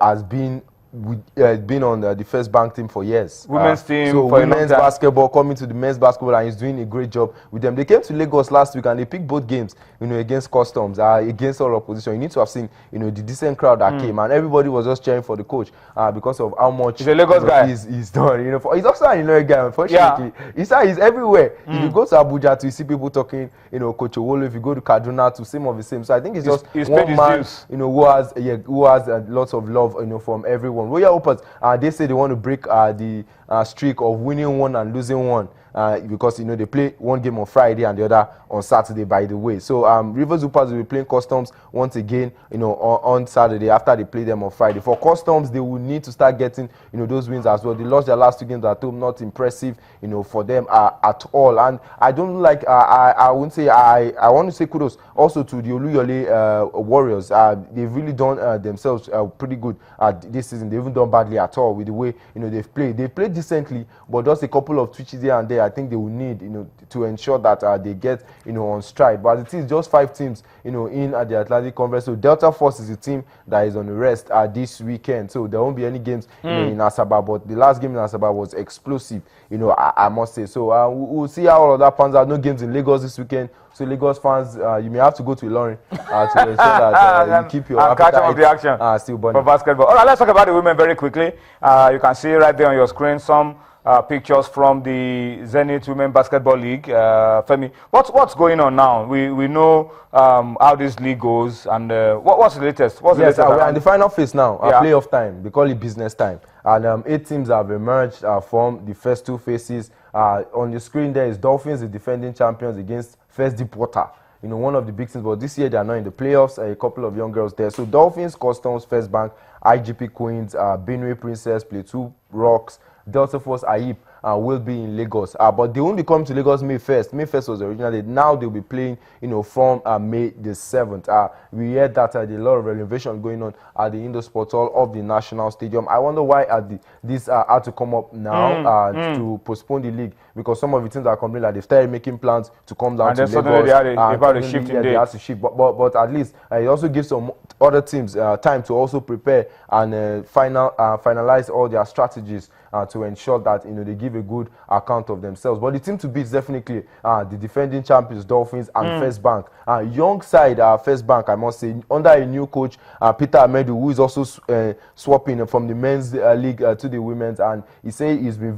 has been on the first bank team for years. Women's team. So women's basketball, coming to the men's basketball, and he's doing a great job with them. They came to Lagos last week and they picked both games, against Customs, against all opposition. You need to have seen, the decent crowd that came, and everybody was just cheering for the coach because of how much he's a Lagos guy. He's done. He's also an Illinois guy. Unfortunately, he's everywhere. If you go to Abuja to see people talking, Coach Owolo. If you go to Kaduna to some of the same. So I think it's just one man, who has lots of love, from everyone. Royal Opens, they say they want to break the streak of winning one and losing one. Because they play one game on Friday and the other on Saturday, by the way. So Rivers Hoopers will be playing Customs once again, on Saturday after they play them on Friday. For Customs, they will need to start getting, those wins as well. They lost their last 2 games at home, not impressive, for them at all. And I don't like, I wouldn't say, I want to say kudos also to the Oluyole Warriors. They've really done themselves pretty good this season. They haven't done badly at all with the way, they've played. They've played decently, but just a couple of twitches here and there, I think they will need, to ensure that they get, on stride. But it is just 5 teams, in the Atlantic Conference. So Delta Force is a team that is on the rest this weekend. So there won't be any games, in Asaba. But the last game in Asaba was explosive, I must say. So we'll see how all of that pans out. No games in Lagos this weekend. So Lagos fans, you may have to go to Ilorin to ensure that you keep your appetite catch up the action still burning for basketball. All right, let's talk about the women very quickly. You can see right there on your screen some pictures from the Zenith Women Basketball League. Femi, what's going on now? We know how this league goes, and what's the latest? What's the latest? We're in the final phase now, playoff time. We call it business time. And 8 teams have emerged from the first 2 phases. On the screen there is Dolphins, the defending champions, against First Deepwater. One of the big things, but this year they are not in the playoffs. A couple of young girls there. So Dolphins, Customs, First Bank, IGP Queens, Benue Princess, Pt3 Rocks, Delta Force, AIP will be in Lagos. But they only come to Lagos May 1st. May 1st was originally. Now they'll be playing, from May the 7th. We heard that there's a lot of renovation going on at the indoor sports hall of the National Stadium. I wonder why this had to come up now to postpone the league, because some of the teams are complaining that they've started making plans to come down to Lagos. And then suddenly they had a shift in date. They had to shift. But at least it also gives some other teams time to also prepare and finalize all their strategies to ensure that they give a good account of themselves. But the team to beat is definitely the defending champions Dolphins and First Bank. Young side First Bank, I must say, under a new coach, Peter Amedu, who is also swapping from the men's league to the women's, and he says he's been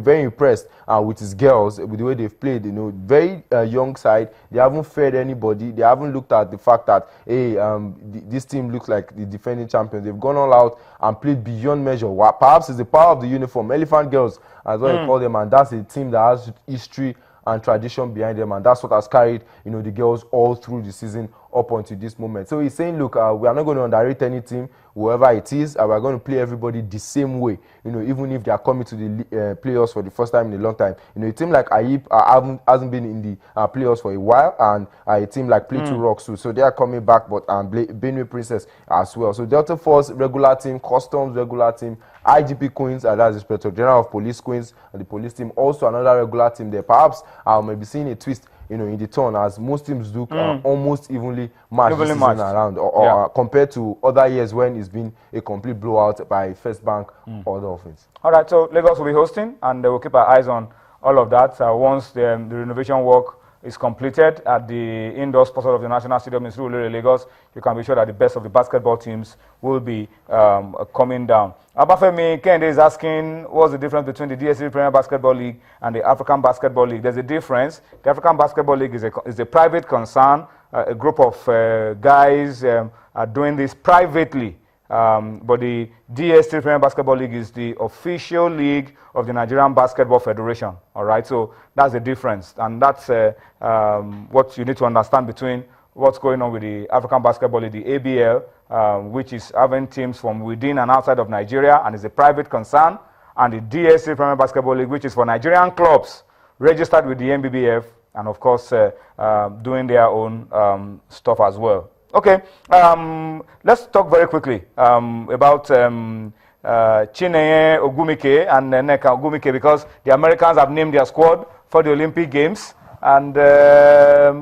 very impressed with his girls, with the way they've played. Very young side. They haven't fed anybody. They haven't looked at the fact that this team looks like the defending champions. They've gone all out and played beyond measure. Perhaps it's the power of the uniform. Elephant Girls, as what you call them, and that's a team that has history and tradition behind them, and that's what has carried the girls all through the season up until this moment. So he's saying, look, we are not going to underrate any team, whoever it is, and we're going to play everybody the same way, even if they are coming to the playoffs for the first time in a long time. A team like AIP hasn't been in the playoffs for a while, and a team like Pt3 Rocks too. So they are coming back, but Benue Princess as well. So Delta Force, regular team, Customs, regular team, IGP Queens, that's the Inspector General of Police Queens, and the police team, also another regular team there. Perhaps maybe seeing a twist in the turn, as most teams do almost evenly match this season around, or compared to other years when it's been a complete blowout by First Bank or Dolphins. All right, so Lagos will be hosting, and we'll keep our eyes on all of that once the renovation work is completed at the indoor sports hall of the National Stadium in Surulere, Lagos. You can be sure that the best of the basketball teams will be coming down. Abafemi Kende is asking, what's the difference between the DSC Premier Basketball League and the African Basketball League? There's a difference. The African Basketball League is a private concern. A group of guys are doing this privately. But the DS3 Premier Basketball League is the official league of the Nigerian Basketball Federation. All right, so that's the difference, and that's what you need to understand between what's going on with the African Basketball League, the ABL, which is having teams from within and outside of Nigeria, and is a private concern, and the DS3 Premier Basketball League, which is for Nigerian clubs registered with the NBBF, and of course doing their own stuff as well. Okay, let's talk very quickly about Chineye Ogumike and Nneka Ogumike, because the Americans have named their squad for the Olympic Games. And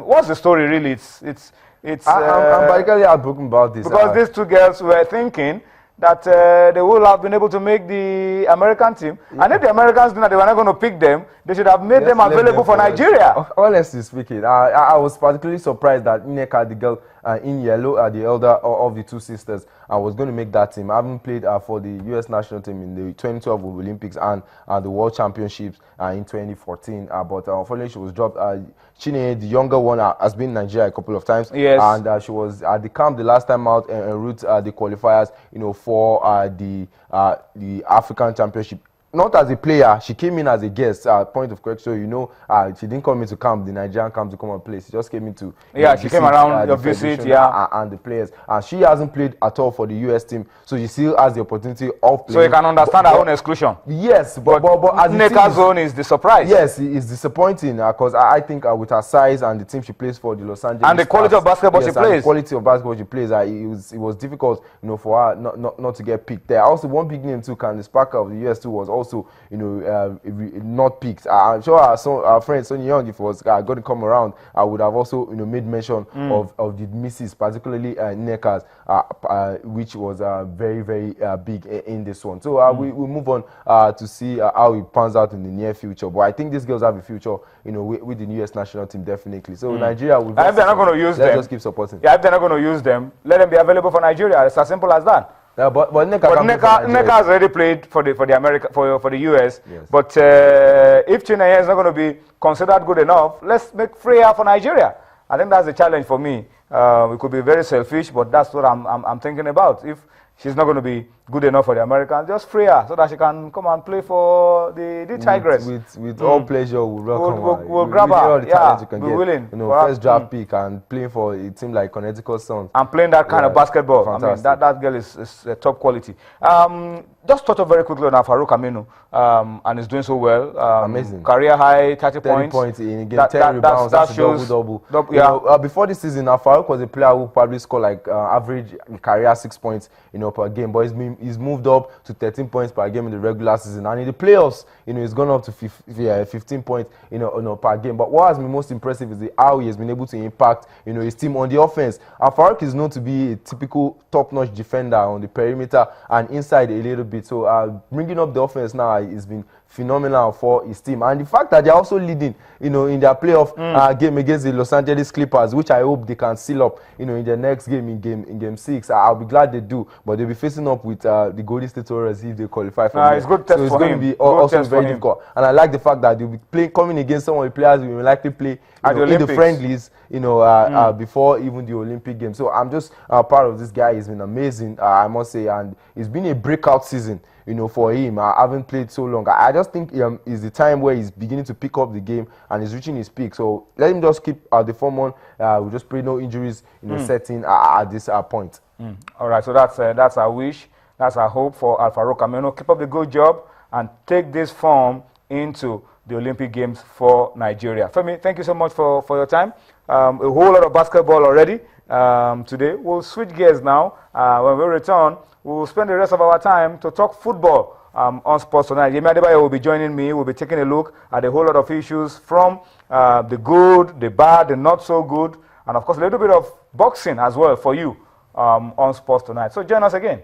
what's the story really? It's It's I'm particularly heartbroken about this. because these two girls were thinking that they would have been able to make the American team. And if the Americans knew that they were not going to pick them, they should have made them available for Nigeria. Honestly speaking, I was particularly surprised that Nneka, the girl in yellow, the elder of the two sisters, was going to make that team. I haven't played for the U.S. national team in the 2012 Olympics and the World Championships in 2014. But unfortunately, she was dropped. Chineye, the younger one, has been in Nigeria a couple of times. Yes. And she was at the camp the last time out en route the qualifiers, for the African Championship. Not as a player, she came in as a guest. Point of correction, she didn't come into camp, the Nigerian camp, to come and play. She just came into she came around your visit, and the players. And she hasn't played at all for the US team, so she still has the opportunity of playing. So you can understand her own exclusion. Yes, but as Nneka's own is the surprise. Yes, it's disappointing because I think with her size and the team she plays for, the Los Angeles and the quality of basketball she plays, the quality of basketball she plays, it was difficult, for her not to get picked there. Also, one big name too, Candice Parker of the US too, was also not picked. I'm sure our friend Sonny Young, if it was going to come around, I would have also made mention of the misses, particularly Nneka's, which was very very big in this one. So we move on to see how it pans out in the near future. But I think these girls have a future, with the US national team, definitely. So Nigeria will. If they're not going to use them, let's just keep supporting. Yeah, if they're not going to use them, let them be available for Nigeria. It's as simple as that. Yeah, but Nneka has already played for the US. Yes. But if Chineye is not going to be considered good enough, let's make Freya for Nigeria. I think that's the challenge for me. We could be very selfish, but that's what I'm thinking about. If she's not going to be good enough for the Americans, just free her so that she can come and play for the Tigress. With all pleasure, we'll grab her. Yeah, we're willing. First draft pick and playing for a team like Connecticut Suns. And playing that kind of basketball. Fantastic. I mean, that girl is top quality. Just touch up very quickly on Farouk Aminu, and he's doing so well. Amazing. Career high, 30 points. In game, 10 rebounds, that's double. Before this season, Farouk was a player who probably scored like average career 6 points, per game. But he's moved up to 13 points per game in the regular season, and in the playoffs, he's gone up to 15 points, per game. But what has been most impressive is how he has been able to impact, his team on the offense. And Farouk is known to be a typical top-notch defender on the perimeter and inside a little bit. So bringing up the offense now has been phenomenal for his team, and the fact that they're also leading, in their playoff game against the Los Angeles Clippers, which I hope they can seal up, in their next game, in game 6. I'll be glad they do, but they'll be facing up with the Golden State Warriors if they qualify for it's good test so it's for going him. to be also very difficult. And I like the fact that they'll be coming against some of the players we will likely play in the friendlies, before even the Olympic Games. So I'm just proud of this guy. He's been amazing, I must say, and it's been a breakout season, for him. I haven't played so long. I just think it's the time where he's beginning to pick up the game and he's reaching his peak. So let him just keep the form on. We just pray no injuries, setting at this point. All right, so that's our wish, that's our hope for Farouk Aminu. Keep up the good job and take this form into the Olympic Games for Nigeria. Femi, thank you so much for your time. A whole lot of basketball already today. We'll switch gears now. When we return, we'll spend the rest of our time to talk football on Sports Tonight. Yemi Adebayo will be joining me. We'll be taking a look at a whole lot of issues from the good, the bad, the not so good, and of course a little bit of boxing as well for you on Sports Tonight. So join us again.